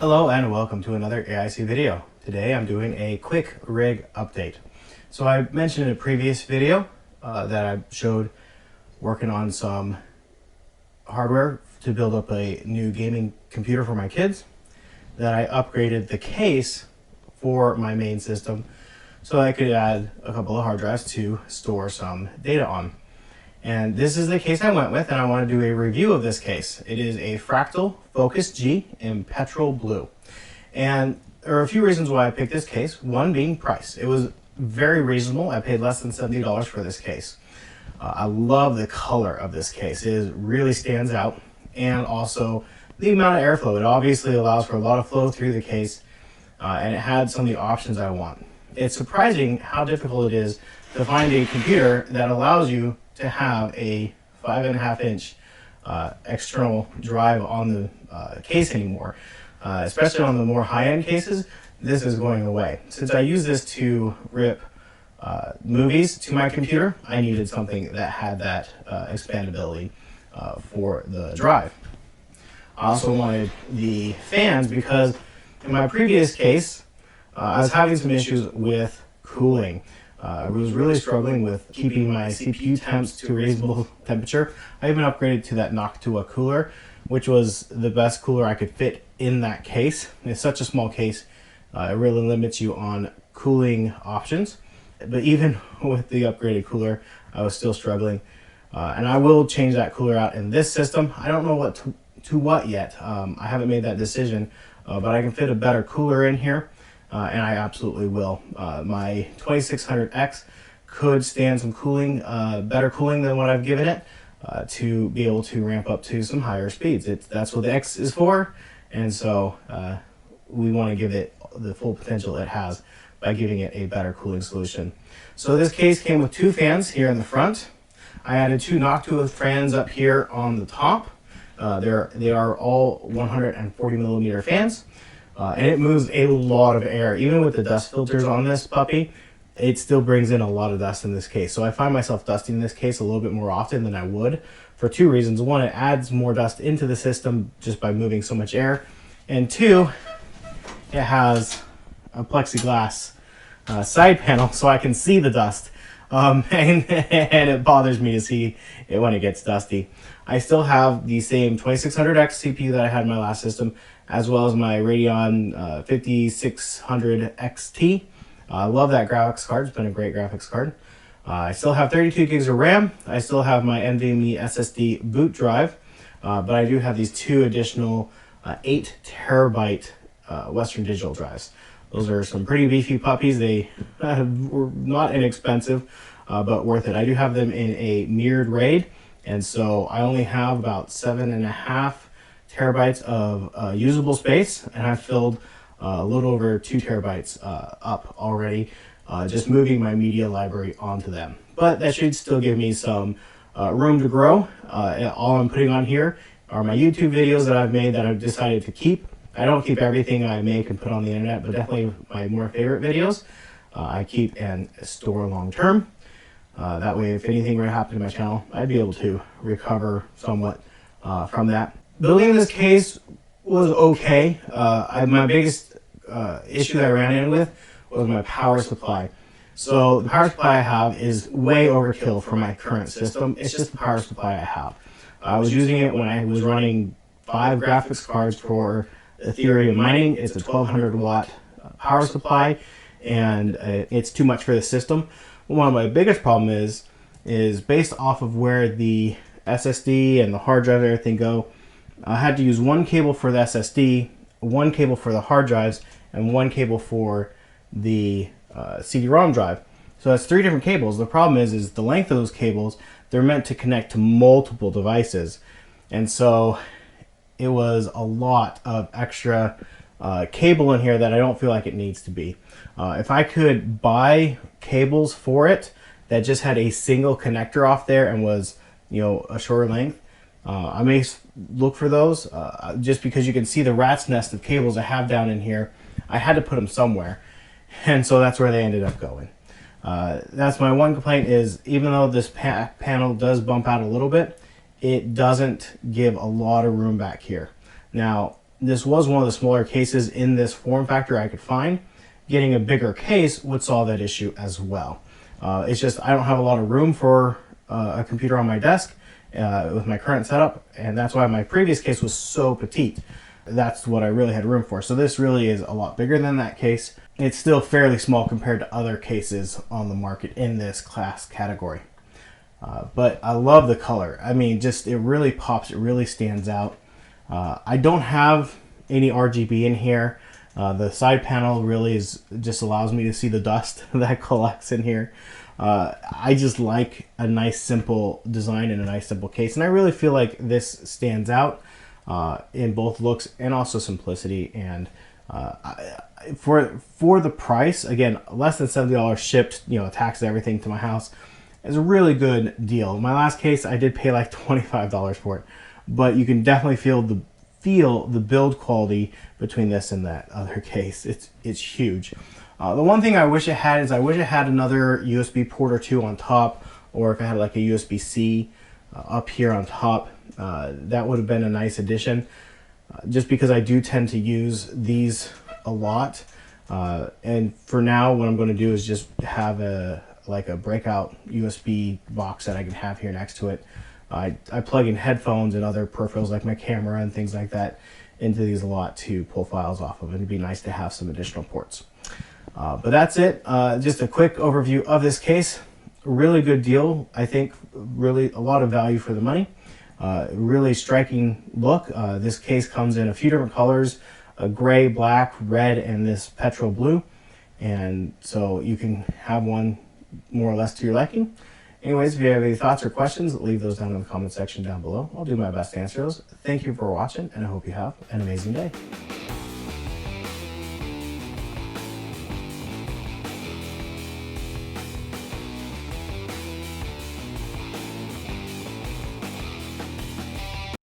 Hello and welcome to another AIC video. Today I'm doing a quick rig update. So I mentioned in a previous video that I showed working on some hardware to build up a new gaming computer for my kids, that I upgraded the case for my main system so I could add a couple of hard drives to store some data on. And this is the case I went with, and I want to do a review of this case. It is a Fractal Focus G in petrol blue. And there are a few reasons why I picked this case, one being price. It was very reasonable. I paid less than $70 for this case. I love the color of this case. It really stands out, and also the amount of airflow. It obviously allows for a lot of flow through the case, and it had some of the options I want. It's surprising how difficult it is to find a computer that allows you to have a 5.5-inch external drive on the case anymore. Especially on the more high-end cases, this is going away. Since I use this to rip movies to my computer, I needed something that had that expandability for the drive. I also wanted the fans because in my previous case, I was having some issues with cooling. I was really struggling with keeping my CPU temps to a reasonable temperature. I even upgraded to that Noctua cooler, which was the best cooler I could fit in that case. It's such a small case, it really limits you on cooling options. But even with the upgraded cooler, I was still struggling. And I will change that cooler out in this system. I don't know what to what yet. I haven't made that decision, but I can fit a better cooler in here. And I absolutely will. My 2600X could stand some cooling, better cooling than what I've given it, to be able to ramp up to some higher speeds. That's what the X is for, and so we want to give it the full potential it has by giving it a better cooling solution. So this case came with two fans here in the front. I added two Noctua fans up here on the top. They are all 140 millimeter fans. And it moves a lot of air. Even with the dust filters on this puppy, it still brings in a lot of dust in this case. So I find myself dusting this case a little bit more often than I would for two reasons. One, it adds more dust into the system just by moving so much air. And two, it has a plexiglass side panel so I can see the dust. And it bothers me to see it when it gets dusty. I still have the same 2600X CPU that I had in my last system, as well as my Radeon 5600 XT. I love that graphics card. It's been a great graphics card. I still have 32 gigs of RAM. I still have my NVMe SSD boot drive, but I do have these two additional 8 terabyte Western Digital drives. Those are some pretty beefy puppies. They were not inexpensive, but worth it. I do have them in a mirrored RAID, and so I only have about 7.5 terabytes of usable space, and I've filled a little over 2 terabytes up already, just moving my media library onto them. But that should still give me some room to grow. All I'm putting on here are my YouTube videos that I've made that I've decided to keep. I don't keep everything I make and put on the internet, but definitely my more favorite videos I keep and store long term. That way, if anything were to happen to my channel, I'd be able to recover somewhat from that. Building this case was okay. My biggest issue that I ran in with was my power supply. So the power supply I have is way overkill for my current system. It's just the power supply I have. I was using it when I was running 5 graphics cards for Ethereum mining. It's a 1200 watt power supply, and it's too much for the system. One of my biggest problems is based off of where the SSD and the hard drive and everything go. I had to use one cable for the SSD, one cable for the hard drives, and one cable for the CD-ROM drive. So that's 3 different cables. The problem is the length of those cables. They're meant to connect to multiple devices, and so it was a lot of extra cable in here that I don't feel like it needs to be. If I could buy cables for it that just had a single connector off there and was, a shorter length, I may look for those, just because you can see the rat's nest of cables I have down in here. I had to put them somewhere, and so that's where they ended up going. That's my one complaint, is even though this panel does bump out a little bit, it doesn't give a lot of room back here. Now, this was one of the smaller cases in this form factor I could find. Getting a bigger case would solve that issue as well. It's just I don't have a lot of room for a computer on my desk with my current setup, and that's why my previous case was so petite. That's what I really had room for. So this really is a lot bigger than that case. It's still fairly small compared to other cases on the market in this class category. But I love the color. I mean, just it really pops, it really stands out. I don't have any RGB in here. The side panel really just allows me to see the dust that collects in here. I just like a nice simple design and a nice simple case, and I really feel like this stands out in both looks and also simplicity. And for the price, again, less than $70 shipped, taxes, everything to my house, is a really good deal. My last case, I did pay like $25 for it, but you can definitely feel the build quality between this and that other case. It's huge. The one thing I wish it had is I wish it had another USB port or two on top, or if it had like a USB-C up here on top, that would have been a nice addition. Just because I do tend to use these a lot, and for now what I'm going to do is just have a breakout USB box that I can have here next to it. I plug in headphones and other peripherals like my camera and things like that into these a lot to pull files off of. It'd be nice to have some additional ports. But that's it. Just a quick overview of this case. Really good deal. I think really a lot of value for the money. Really striking look. This case comes in a few different colors, a gray, black, red, and this petrol blue. And so you can have one more or less to your liking. Anyways, if you have any thoughts or questions, leave those down in the comment section down below. I'll do my best to answer those. Thank you for watching, and I hope you have an amazing day.